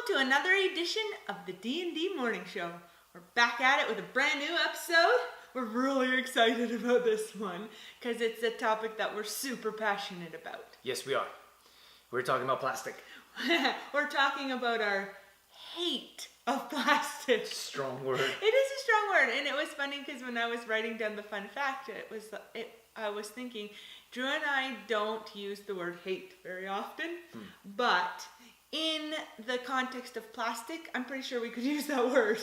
to another edition of the D&D Morning Show. We're back at it with a brand new episode. We're really excited about this one because it's a topic that we're super passionate about. Yes, we are. We're talking about plastic. We're talking about our hate of plastic. Strong word. It is a strong word, and it was funny because when I was writing down the fun fact, I was thinking, Drew and I don't use the word hate very often, but in the context of plastic, I'm pretty sure we could use that word.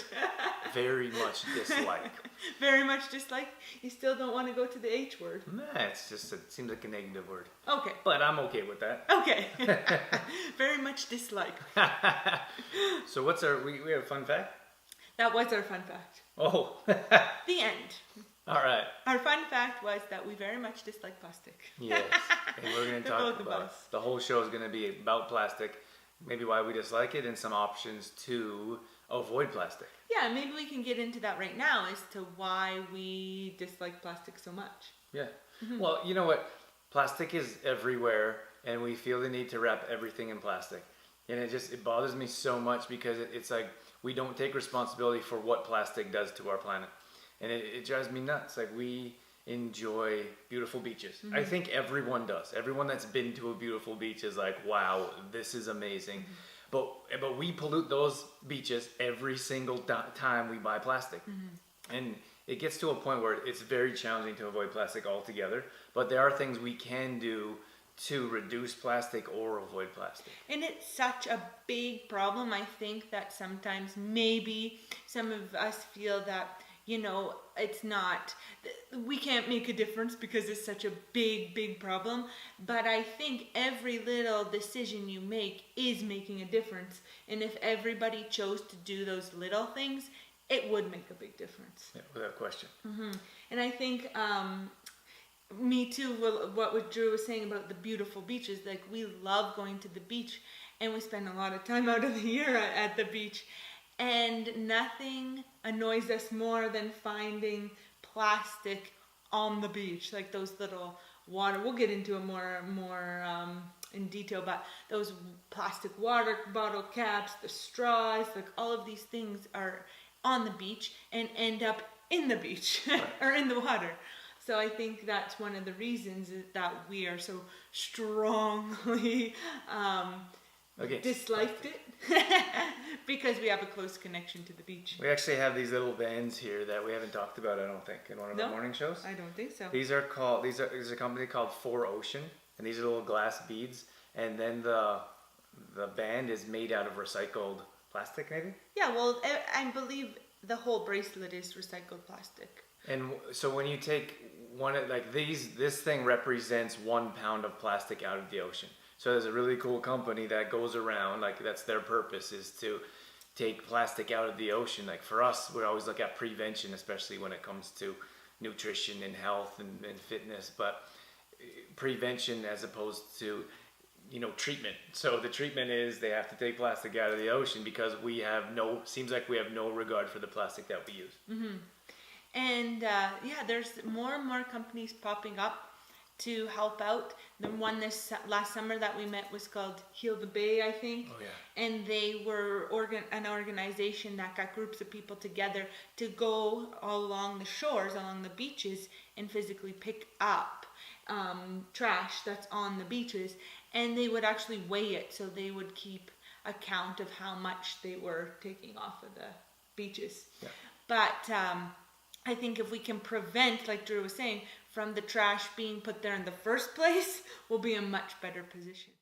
Very much dislike. Very much dislike? You still don't want to go to the H word? Nah, it seems like a negative word. Okay. But I'm okay with that. Okay. Very much dislike. So what's we have a fun fact? That was our fun fact. Oh. The end. All right. Our fun fact was that we very much dislike plastic. Yes. And we're going to talk about, the whole show is going to be about plastic, maybe why we dislike it, and some options to avoid plastic. Yeah, maybe we can get into that right now as to why we dislike plastic so much. Yeah. Well, you know what? Plastic is everywhere, and we feel the need to wrap everything in plastic. And it bothers me so much because it's like we don't take responsibility for what plastic does to our planet. And it drives me nuts. Like, we enjoy beautiful beaches. I think everyone does. Everyone that's been to a beautiful beach is like, wow, this is amazing. But we pollute those beaches every single time we buy plastic. And it gets to a point where it's very challenging to avoid plastic altogether. But there are things we can do to reduce plastic or avoid plastic. And it's such a big problem. I think that sometimes maybe some of us feel that, you know, we can't make a difference because it's such a big problem. But I think every little decision you make is making a difference. And if everybody chose to do those little things, it would make a big difference. Yeah, without question. And I think, me too, what Drew was saying about the beautiful beaches, like we love going to the beach and we spend a lot of time out of the year at the beach. And nothing annoys us more than finding plastic on the beach, like those little water. We'll get into it more in detail, but those plastic water bottle caps, the straws, like all of these things are on the beach and end up in the beach or in the water. So I think that's one of the reasons that we are so strongly disliked it. Because we have a close connection to the beach. We actually have these little vans here that we haven't talked about, I don't think, in one of the morning shows. I don't think so. There's a company called 4Ocean, and these are little glass beads, and then the band is made out of recycled plastic, maybe? Yeah, well, I believe the whole bracelet is recycled plastic. And so when you take this thing represents 1 pound of plastic out of the ocean. So there's a really cool company that goes around, like that's their purpose, is to take plastic out of the ocean. Like for us, we always look at prevention, especially when it comes to nutrition and health and fitness, but prevention as opposed to, treatment. So the treatment is they have to take plastic out of the ocean because seems like we have no regard for the plastic that we use. And there's more and more companies popping up to help out. The one this last summer that we met was called Heal the Bay, I think. Oh, yeah. And they were an organization that got groups of people together to go all along the shores, along the beaches, and physically pick up trash that's on the beaches. And they would actually weigh it, so they would keep account of how much they were taking off of the beaches. Yeah. But I think if we can prevent, like Drew was saying, from the trash being put there in the first place, we'll be in a much better position.